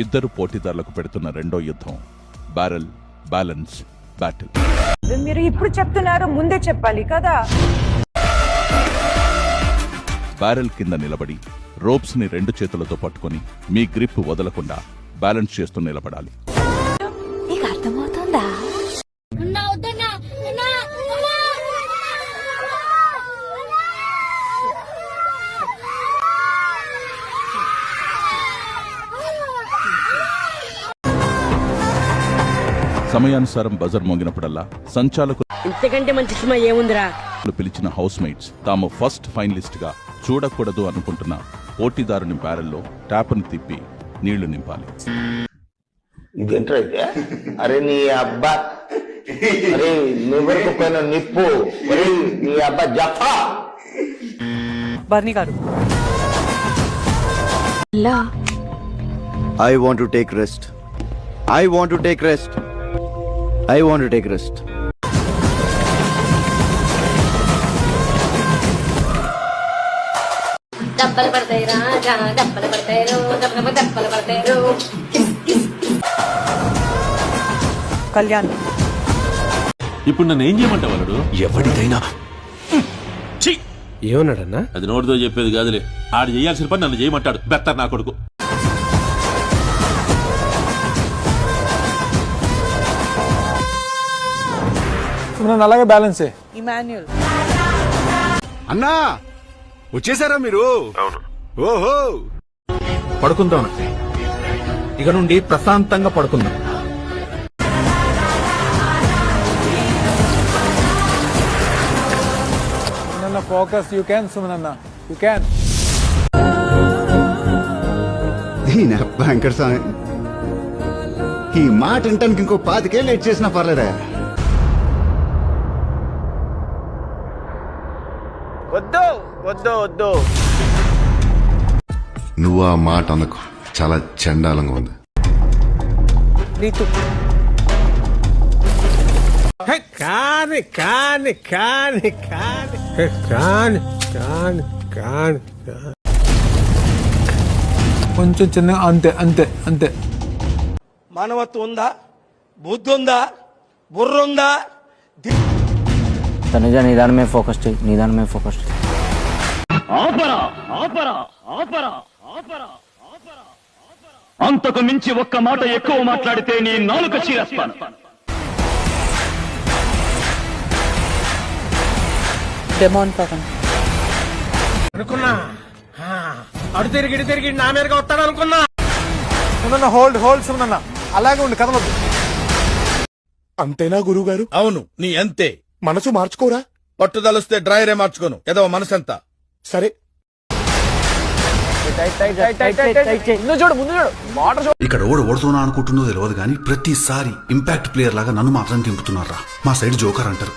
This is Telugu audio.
ఇద్దరు పోటీదారులకు పెడుతున్న రెండో యుద్ధం బ్యారెల్ బ్యాలెన్స్ బ్యాటిల్. మీరు ఇప్పుడు చెప్తున్నారు, ముందే చెప్పాలి కదా. బ్యారెల్ కింద నిలబడి రోప్స్ ని 2 చేతులతో పట్టుకొని మీ గ్రిప్ వదలకుండా బ్యాలెన్స్ చేస్తూ నిలబడాలి. నీకు అర్థమవుతుందా? సమయానుసారం బజర్ మోగినప్పుడల్లా సంచాలకులు ఇంతకంటే మంచి సినిమా ఏముందిరా పిలిచిన హౌస్ మేట్స్ తాము ఫస్ట్ ఫైనలిస్ట్ గా చూడకూడదు అనుకుంటున్న పోటీదారుని బ్యారెల్లో ట్యాప్ను తిప్పి నీళ్లు నింపాలి. ఇదేంటైతే అరే నీ అబ్బా, అరే నువ్వెరకు పోయిన నిప్పు, నీ అబ్బా జఫా. బర్నీ గారు, I want to take rest. I want to take rest. I want to take rest. డబ్బలు పడతాయి రాజా, డబ్బలు పడతాయి రో, డబ్బలు పడతాయి రో. కళ్యాణ్. ఇప్పుడు నన్ను ఏం చేయమంటావు వాడు? ఎవరికైనా ఏమన్నాడన్నా? అది నోటితో చెప్పేది కాదులే, ఆడు చేయాల్సిన పని నన్ను చేయమంటాడు. బెత్తర్ నా కొడుకు. అలాగే బ్యాలెన్స్. ఇమాన్యుల్. అన్నా వచ్చేసారా మీరు? ఓహో, పడుకుందాం, ఇక నుండి ప్రశాంతంగా పడుకుందాం. ఫోకస్, యూ క్యాన్ సుమనన్న, యూ క్యాన్. బ్యాంకర్ స్వామి, ఈ మాట వింటానికి ఇంకో 5 ఏళ్ళు లేట్ చేసినా పర్లేదా? వద్దు వద్దు వద్దు. నువ్వు ఆ మాట అనకు, చాలా చండాలంగా ఉంది. రీతు. కాని కాని కాని కాని కాని కాని కాని కొంచెం చిన్న, అంతే అంతే అంతే. మానవత్వం ఉందా? బుద్ధి ఉందా? బుర్ర ఉందా? తనుజ నిదానం మీద ఫోకస్ చేయి, నిదానం మీద ఫోకస్ చేయి. అంతకు మించి ఒక్క మాట ఎక్కువ మాట్లాడితే నీ నాలుక చీరేస్తాను. డెమాన్ పవన్. అనుకున్నా అడు తిరిగి నా మీదగా వస్తాడు అనుకున్నా. హోల్డ్ హోల్డ్ సుమనన్న, అలాగే ఉండి కదలొద్దు. అంతేనా గురువు గారు? అవును, నీ అంతే. మనసు మార్చుకోరా? పట్టుదలొస్తే డ్రైరే మార్చుకోను, ఏదో మనసు ఎంత. సరే, ముందు చూడు, ముందు చూడు, వాటర్ చూడు. ఇక్కడ ఓడుతున్నా అనుకుంటుందో తెలియదు కానీ ప్రతిసారి ఇంపాక్ట్ ప్లేయర్ లాగా నన్ను మాత్రం తింపుతున్నారా. మా సైడ్ జోకర్ అంటారు.